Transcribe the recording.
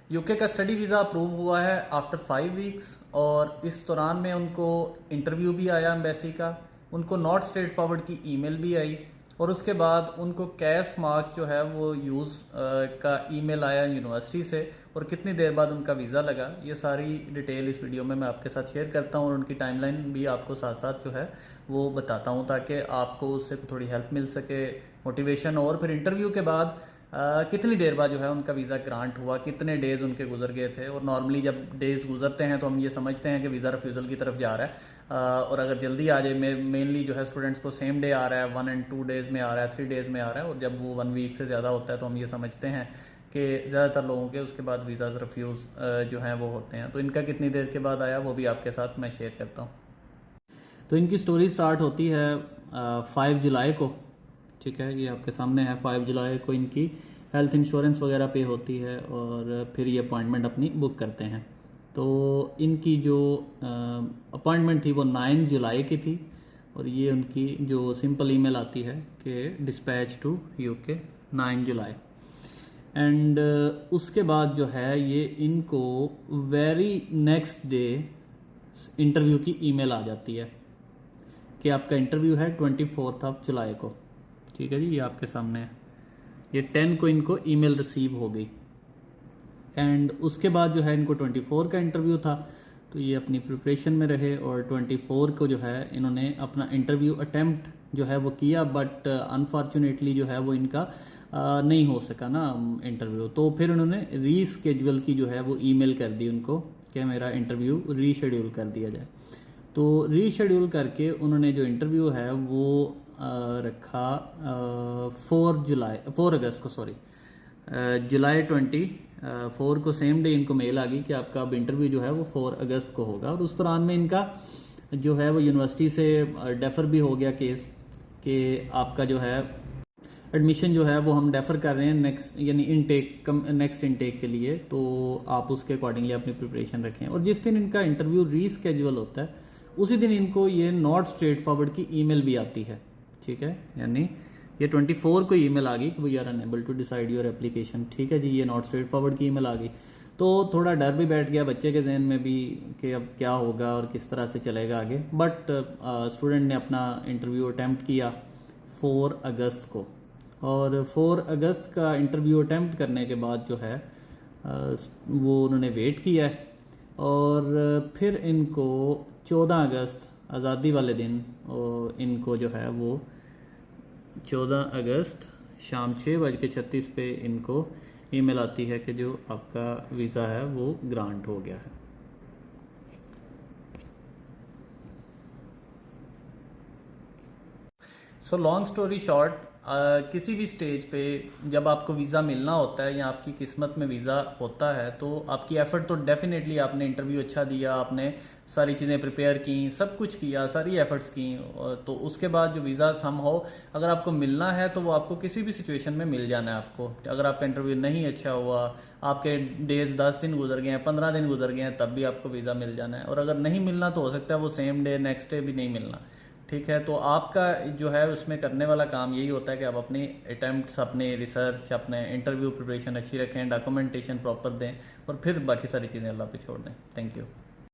UK का study visa approve हुआ है आफ्टर 5 वीक्स, और इस दौरान में उनको इंटरव्यू भी आया एम्बेसी का, उनको नॉट स्ट्रेट फॉरवर्ड की ईमेल भी आई, और उसके बाद उनको कैश मार्क जो है वो यूज़ का ईमेल आया यूनिवर्सिटी से, और कितनी देर बाद उनका वीज़ा लगा। ये सारी डिटेल इस वीडियो में मैं आपके साथ शेयर करता हूँ, और उनकी टाइमलाइन भी आपको साथ साथ जो है वो बताता हूँ, ताकि आपको उससे थोड़ी हेल्प मिल सके, मोटिवेशन। और फिर इंटरव्यू के बाद कितनी देर बाद जो है उनका वीज़ा ग्रांट हुआ, कितने डेज़ उनके गुजर गए थे। और नॉर्मली जब डेज़ गुजरते हैं तो हम ये समझते हैं कि वीज़ा रिफ्यूज़ल की तरफ जा रहा है, और अगर जल्दी आ जाए, मेनली जो है स्टूडेंट्स को सेम डे आ रहा है, 1 और 2 डेज़ में आ रहा है, 3 डेज़ में आ रहा है, और जब वो 1 वीक से ज़्यादा होता है तो हम ये समझते हैं कि ज़्यादातर लोगों के उसके बाद वीज़ाज़ रिफ्यूज़ जो हैं वो होते हैं। तो इनका कितनी देर के बाद आया वो भी आपके साथ मैं शेयर करता हूँ। तो इनकी स्टोरी स्टार्ट होती है 5 जुलाई को, ठीक है, ये आपके सामने है। 5 जुलाई को इनकी हेल्थ इंश्योरेंस वगैरह पे होती है, और फिर ये अपॉइंटमेंट अपनी बुक करते हैं। तो इनकी जो अपॉइंटमेंट थी वो 9 जुलाई की थी, और ये उनकी जो सिंपल ईमेल आती है कि डिस्पैच टू यूके 9 जुलाई। एंड उसके बाद जो है ये इनको वेरी नेक्स्ट डे इंटरव्यू की ईमेल आ जाती है कि आपका इंटरव्यू है 24 जुलाई को, ठीक है जी, ये आपके सामने है। ये 10 को इनको ईमेल रिसीव हो गई, एंड उसके बाद जो है इनको 24 का इंटरव्यू था, तो ये अपनी प्रिपरेशन में रहे, और 24 को जो है इन्होंने अपना इंटरव्यू अटेम्प्ट जो है वो किया, बट अनफॉर्चुनेटली जो है वो इनका नहीं हो सका ना इंटरव्यू। तो फिर उन्होंने रीस्केड्यूल की जो है वो ईमेल कर दी उनको कि मेरा इंटरव्यू रीशेड्यूल कर दिया जाए। तो रीशेड्यूल करके उन्होंने जो इंटरव्यू है वो रखा 4 अगस्त को, सॉरी जुलाई 24 को सेम डे इनको मेल आ गई कि आपका अब इंटरव्यू जो है वो 4 अगस्त को होगा। और उस दौरान में इनका जो है वो यूनिवर्सिटी से डेफर भी हो गया केस कि आपका जो है एडमिशन जो है वो हम डेफर कर रहे हैं नेक्स्ट, यानी नेक्स्ट इनटेक के लिए, तो आप उसके अकॉर्डिंगली अपनी प्रिपरेशन रखें। और जिस दिन इनका इंटरव्यू रीस्केड्यूल होता है उसी दिन इनको ये नॉट स्ट्रेट फॉरवर्ड की ईमेल भी आती है, ठीक है, यानी ये 24 को ईमेल आ गई कि we are unable to decide your application, ठीक है जी, ये नॉट स्ट्रेट फॉरवर्ड की ईमेल आ गई। तो थोड़ा डर भी बैठ गया बच्चे के जहन में भी कि अब क्या होगा और किस तरह से चलेगा आगे। बट स्टूडेंट ने अपना इंटरव्यू अटैम्प्ट किया 4 अगस्त को, और 4 अगस्त का इंटरव्यू अटैम्प्ट करने के बाद जो है वो उन्होंने वेट किया है, और फिर इनको 14 अगस्त आज़ादी वाले दिन इनको जो है वो 14 अगस्त शाम 6:36 पे इनको ईमेल आती है कि जो आपका वीज़ा है वो ग्रांट हो गया है। सो लॉन्ग स्टोरी शॉर्ट, किसी भी स्टेज पे जब आपको वीज़ा मिलना होता है या आपकी किस्मत में वीज़ा होता है तो आपकी एफ़र्ट तो डेफिनेटली, आपने इंटरव्यू अच्छा दिया, आपने सारी चीज़ें प्रिपेयर की, सब कुछ किया, सारी एफ़र्ट्स की, तो उसके बाद जो वीज़ा सम हो अगर आपको मिलना है तो वो आपको किसी भी सिचुएशन में मिल जाना है आपको। अगर आपका इंटरव्यू नहीं अच्छा हुआ, आपके डेज़ 10 दिन गुजर गए हैं, 15 दिन गुजर गए हैं, तब भी आपको वीज़ा मिल जाना है। और अगर नहीं मिलना तो हो सकता है वो सेम डे नेक्स्ट डे भी नहीं मिलना, ठीक है। तो आपका जो है उसमें करने वाला काम यही होता है कि आप अपने अटैम्प्ट्स, अपने रिसर्च, अपने इंटरव्यू प्रिपरेशन अच्छी रखें, डॉक्यूमेंटेशन प्रॉपर दें, और फिर बाकी सारी चीज़ें अल्लाह पे छोड़ दें। Thank you.